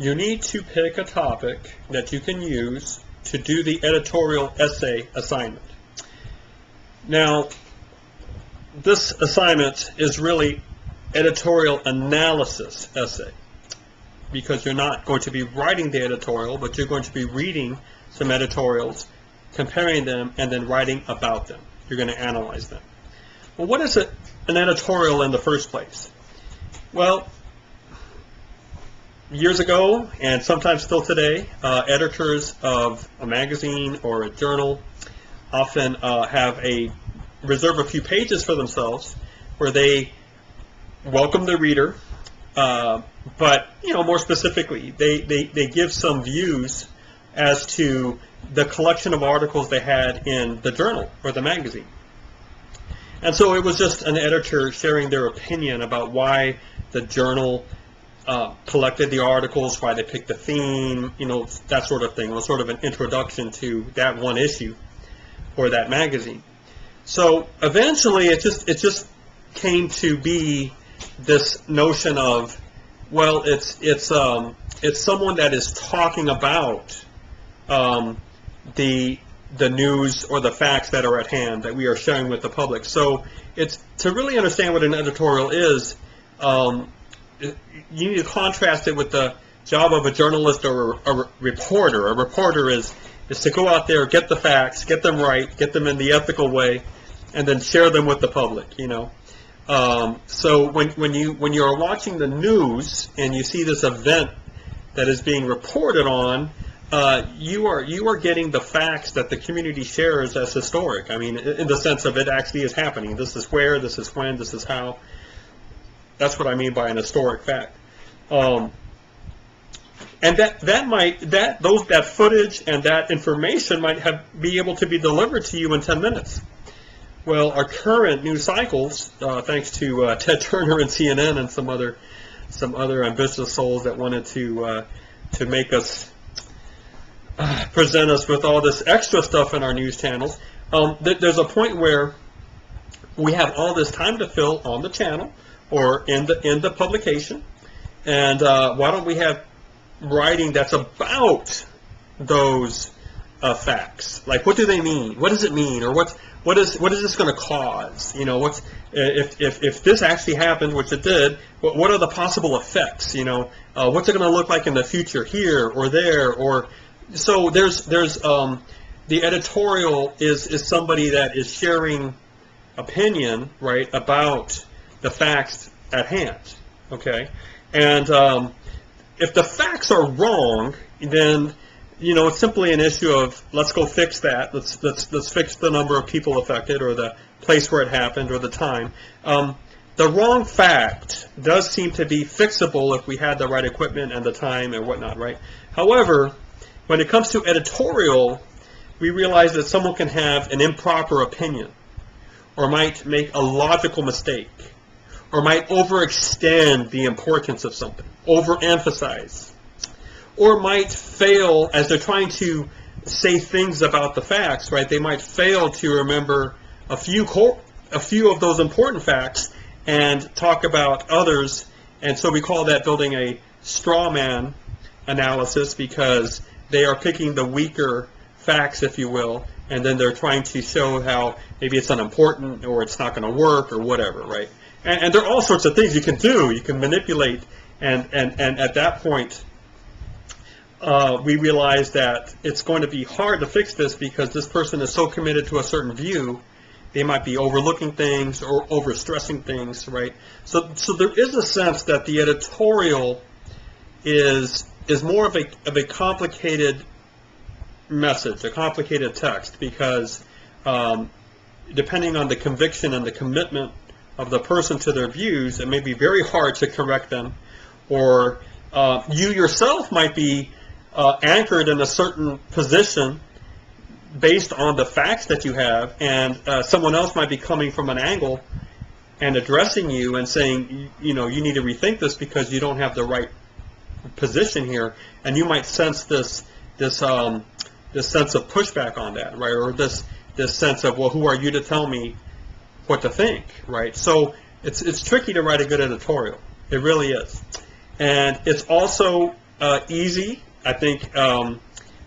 you need to pick a topic that you can use to do the editorial essay assignment. Now, this assignment is really editorial analysis essay, because you're not going to be writing the editorial, but you're going to be reading some editorials, comparing them, and then writing about them. You're going to analyze them. Well, what is an editorial in the first place? Well, years ago, and sometimes still today, editors of a magazine or a journal often reserve a few pages for themselves where they welcome the reader, but more specifically, they give some views as to the collection of articles they had in the journal or the magazine. And so it was just an editor sharing their opinion about why the journal collected the articles, why they picked the theme, that sort of thing. It was sort of an introduction to that one issue or that magazine. So eventually it just came to be this notion of, well, it's someone that is talking about the news or the facts that are at hand that we are sharing with the public. So it's to really understand what an editorial is. You need to contrast it with the job of a journalist or a reporter. A reporter is to go out there, get the facts, get them right, get them in the ethical way, and then share them with the public. So when you are watching the news and you see this event that is being reported on, you are getting the facts that the community shares as historic. I mean, in the sense of it actually is happening. This is where, this is when, this is how. That's what I mean by an historic fact. And that footage and that information might be able to be delivered to you in 10 minutes. Well, our current news cycles, thanks to Ted Turner and CNN and some other ambitious souls that wanted to make us present us with all this extra stuff in our news channels, there's a point where we have all this time to fill on the channel or in the publication, and why don't we have writing that's about those facts? Like, what do they mean? What does it mean? Or what is this going to cause? If this actually happened, which it did, what are the possible effects? What's it going to look like in the future here or there? Or so there's the editorial is somebody that is sharing opinion, right, about the facts at hand. Okay, and if the facts are wrong, then it's simply an issue of let's go fix that. Let's fix the number of people affected or the place where it happened or the time. The wrong fact does seem to be fixable if we had the right equipment and the time and whatnot, right? However, when it comes to editorial, we realize that someone can have an improper opinion or might make a logical mistake or might overextend the importance of something, overemphasize, or might fail as they're trying to say things about the facts, right? They might fail to remember a few of those important facts and talk about others, and so we call that building a straw man analysis, because they are picking the weaker facts, if you will, and then they're trying to show how maybe it's unimportant or it's not going to work or whatever, right? And there are all sorts of things you can do. You can manipulate, and at that point, we realize that it's going to be hard to fix this because this person is so committed to a certain view, they might be overlooking things or overstressing things, right? So there is a sense that the editorial is more of a complicated message, a complicated text, because depending on the conviction and the commitment of the person to their views, it may be very hard to correct them, or you yourself might be anchored in a certain position based on the facts that you have, and someone else might be coming from an angle and addressing you and saying, you need to rethink this because you don't have the right position here, and you might sense this sense of pushback on that, right? Or this sense of, well, who are you to tell me what to think, right? So it's tricky to write a good editorial. It really is. And it's also easy. I think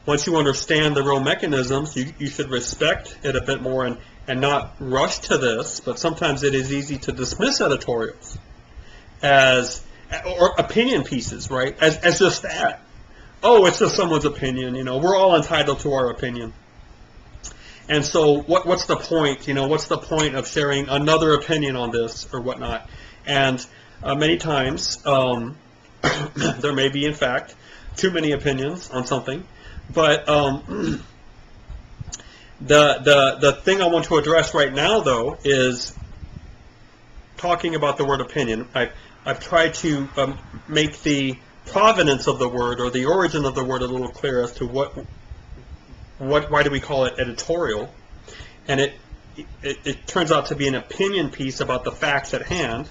once you understand the real mechanisms, you should respect it a bit more and not rush to this, but sometimes it is easy to dismiss editorials as, or opinion pieces, right, as just that. Oh, it's just someone's opinion, we're all entitled to our opinion. And so what's the point, what's the point of sharing another opinion on this or whatnot? And many times, there may be, in fact, too many opinions on something. But the thing I want to address right now, though, is talking about the word opinion. I've tried to make the provenance of the word, or the origin of the word, a little clear as to why do we call it editorial. And it turns out to be an opinion piece about the facts at hand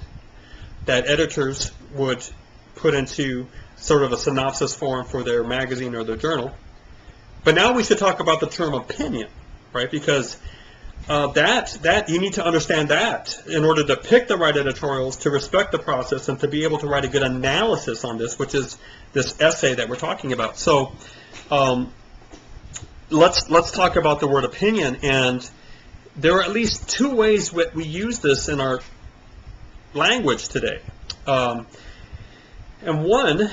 that editors would put into sort of a synopsis form for their magazine or their journal. But now we should talk about the term opinion, right? Because that you need to understand that in order to pick the right editorials, to respect the process, and to be able to write a good analysis on this, which is this essay that we're talking about. So let's talk about the word opinion. And there are at least two ways that we use this in our language today. And one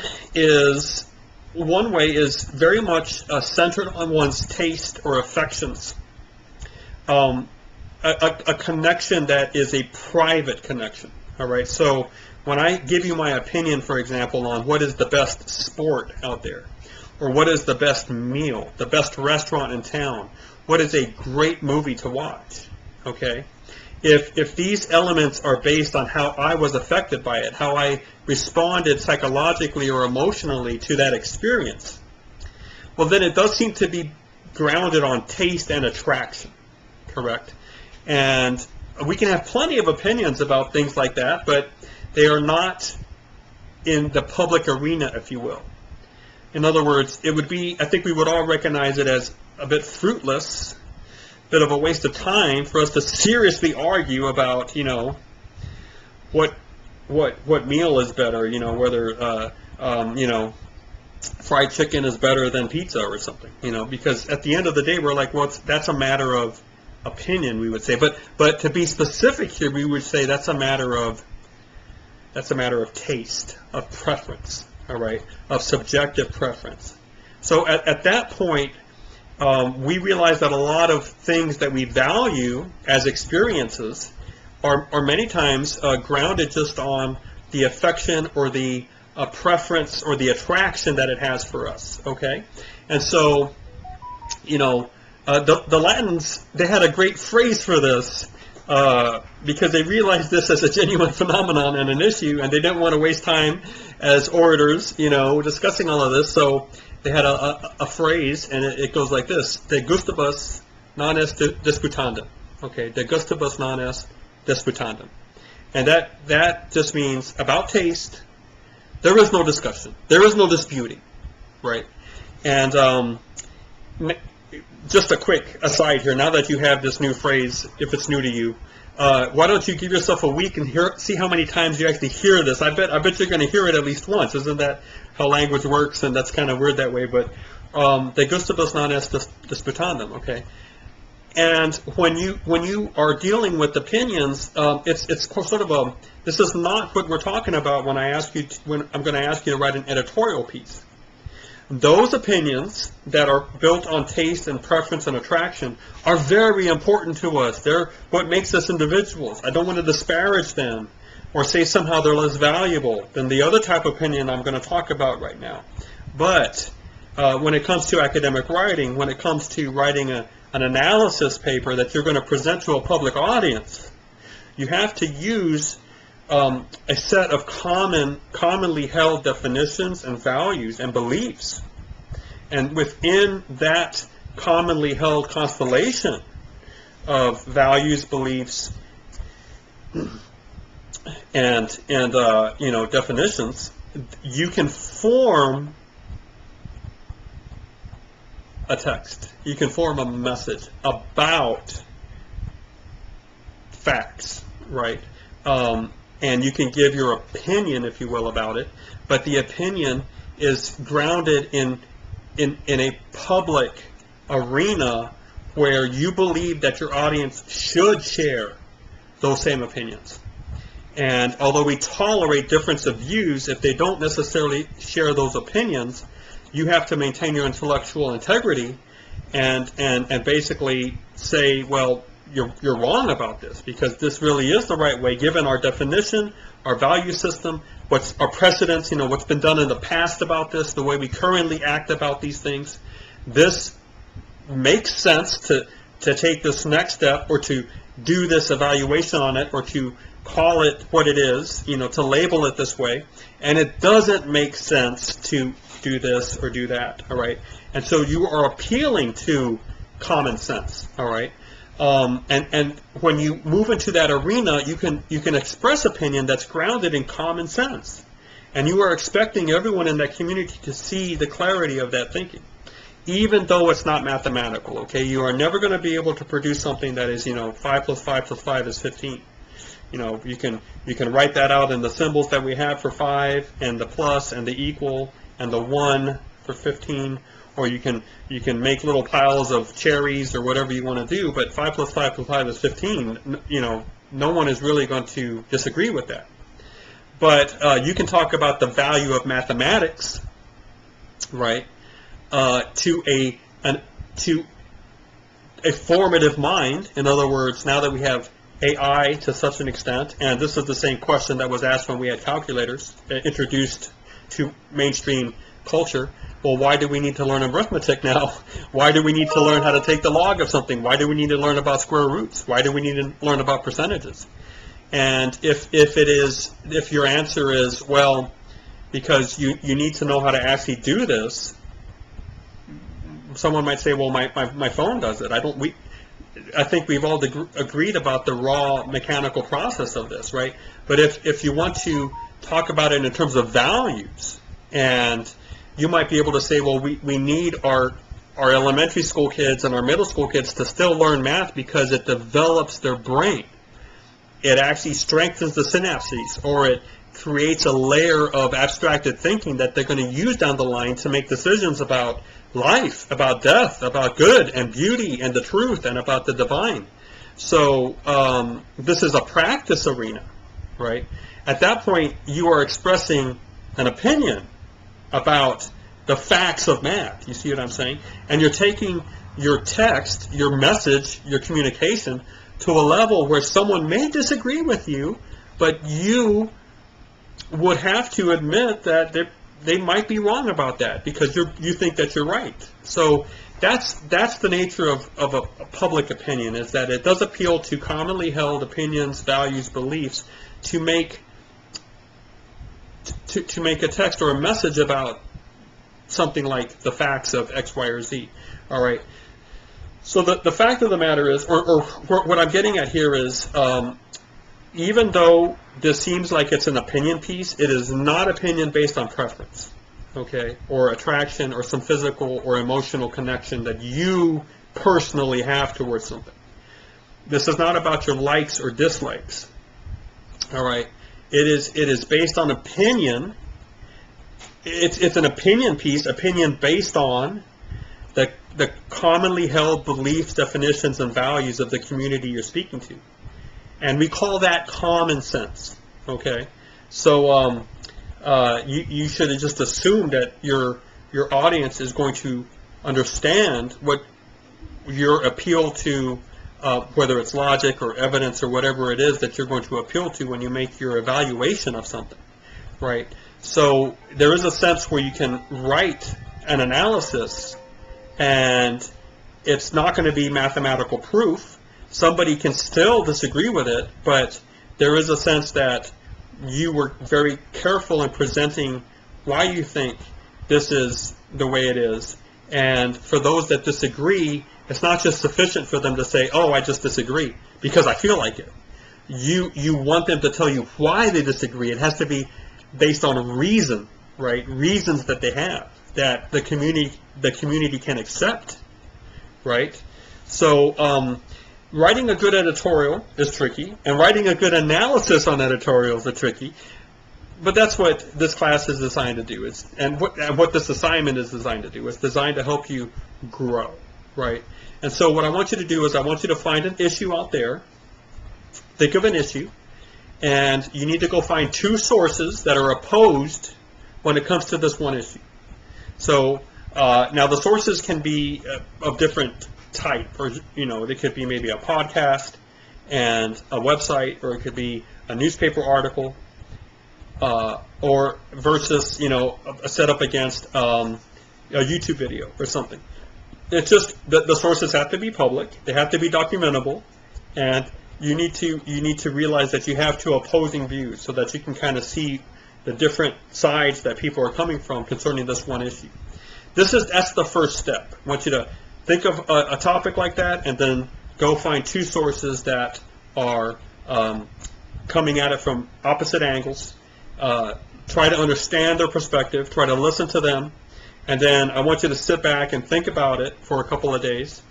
way is very much centered on one's taste or affections. A connection that is a private connection. All right. So when I give you my opinion, for example, on what is the best sport out there, or what is the best meal, the best restaurant in town, what is a great movie to watch, okay? If these elements are based on how I was affected by it, how I responded psychologically or emotionally to that experience, well, then it does seem to be grounded on taste and attraction, correct? And we can have plenty of opinions about things like that, but they are not in the public arena, if you will. In other words, it would be, I think we would all recognize it as a bit fruitless, bit of a waste of time for us to seriously argue about, what meal is better, whether, fried chicken is better than pizza or something, because at the end of the day, we're like, well, that's a matter of opinion, we would say. But to be specific here, we would say that's a matter of taste, of preference, all right, of subjective preference. So at that point, we realize that a lot of things that we value as experiences are many times grounded just on the affection or the preference or the attraction that it has for us, okay? And so, the Latins, they had a great phrase for this because they realized this as a genuine phenomenon and an issue, and they didn't want to waste time as orators, discussing all of this. So they had a phrase, and it goes like this: De gustibus non est disputandum. Okay, de gustibus non est disputandum. And that just means about taste, there is no discussion. There is no disputing, right? And just a quick aside here, now that you have this new phrase, if it's new to you, why don't you give yourself a week and see how many times you actually hear this. I bet you're going to hear it at least once. Isn't that how language works? And that's kind of weird that way, but de gustibus non est disputandum, okay? And when you are dealing with opinions, it's sort of this is not what we're talking about when I'm going to ask you to write an editorial piece. Those opinions that are built on taste and preference and attraction are very important to us. They're what makes us individuals. I don't want to disparage them or say somehow they're less valuable than the other type of opinion I'm going to talk about right now. But when it comes to academic writing, when it comes to writing an analysis paper that you're going to present to a public audience, you have to use a set of commonly held definitions and values and beliefs. And within that commonly held constellation of values, beliefs, and definitions, you can form a text. You can form a message about facts, right? And you can give your opinion, if you will, about it, but the opinion is grounded in a public arena where you believe that your audience should share those same opinions. And although we tolerate difference of views, if they don't necessarily share those opinions, you have to maintain your intellectual integrity and basically say, well, you're wrong about this, because this really is the right way, given our definition, our value system, what's our precedents, what's been done in the past about this, the way we currently act about these things. This makes sense to take this next step, or to do this evaluation on it, or to call it what it is, to label it this way, and it doesn't make sense to do this or do that, all right? And so you are appealing to common sense, all right? And when you move into that arena, you can express opinion that's grounded in common sense, and you are expecting everyone in that community to see the clarity of that thinking, even though it's not mathematical. Okay, you are never going to be able to produce something that is 5 plus 5 plus 5 is 15. You can write that out in the symbols that we have for 5, and the plus and the equal and the 1 for 15. Or you can make little piles of cherries or whatever you want to do, but 5 plus 5 plus 5 is 15. No one is really going to disagree with that. But you can talk about the value of mathematics, right, to a formative mind. In other words, now that we have AI to such an extent, and this is the same question that was asked when we had calculators introduced to mainstream culture. Well, why do we need to learn arithmetic now? Why do we need to learn how to take the log of something? Why do we need to learn about square roots? Why do we need to learn about percentages? And if your answer is, well, because you need to know how to actually do this, someone might say, well, my phone does it. I think we've all agreed about the raw mechanical process of this, right? But if you want to talk about it in terms of values, and you might be able to say, well, we need our elementary school kids and our middle school kids to still learn math because it develops their brain. It actually strengthens the synapses, or it creates a layer of abstracted thinking that they're going to use down the line to make decisions about life, about death, about good and beauty and the truth, and about the divine. So this is a practice arena, right? At that point, you are expressing an opinion about the facts of math. You see what I'm saying? And you're taking your text, your message, your communication to a level where someone may disagree with you, but you would have to admit that they might be wrong about that, because you think that you're right. So that's the nature of a public opinion, is that it does appeal to commonly held opinions, values, beliefs, to make a text or a message about something like the facts of X, Y, or Z. All right. So the fact of the matter is, or what I'm getting at here is, even though this seems like it's an opinion piece, it is not opinion based on preference, okay, or attraction, or some physical or emotional connection that you personally have towards something. This is not about your likes or dislikes. All right. It is based on opinion. It's an opinion piece, opinion based on the commonly held beliefs, definitions, and values of the community you're speaking to. And we call that common sense, okay? So you should just assume that your audience is going to understand what your appeal to, whether it's logic or evidence or whatever it is that you're going to appeal to when you make your evaluation of something, right? So there is a sense where you can write an analysis, and it's not going to be mathematical proof. Somebody can still disagree with it, but there is a sense that you were very careful in presenting why you think this is the way it is. And for those that disagree, it's not just sufficient for them to say, oh, I just disagree because I feel like it. You want them to tell you why they disagree. It has to be based on reason, right? Reasons that they have, that the community can accept, right? So writing a good editorial is tricky, and writing a good analysis on editorials is tricky. but that's what this class is designed to do. And what this assignment is designed to do. It's designed to help you grow, right? And so what I want you to do is I want you to find an issue out there. Think of an issue, and you need to go find two sources that are opposed when it comes to this one issue. So now the sources can be of different type, or they could be maybe a podcast and a website, or it could be a newspaper article, or versus set up against a YouTube video or something. It's just the sources have to be public, they have to be documentable, and you need to realize that you have two opposing views so that you can kind of see the different sides that people are coming from concerning this one issue. That's the first step. I want you to think of a topic like that, and then go find two sources that are coming at it from opposite angles. Try to understand their perspective, try to listen to them, and then I want you to sit back and think about it for a couple of days,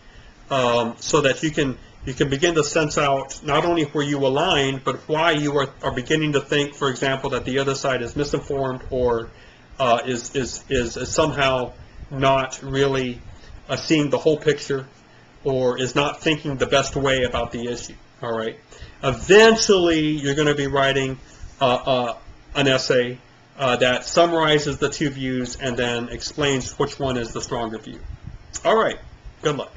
so that you can begin to sense out not only where you align, but why you are beginning to think, for example, that the other side is misinformed, or is somehow not really seeing the whole picture, or is not thinking the best way about the issue. All right. Eventually, you're going to be writing an essay that summarizes the two views and then explains which one is the stronger view. All right. Good luck.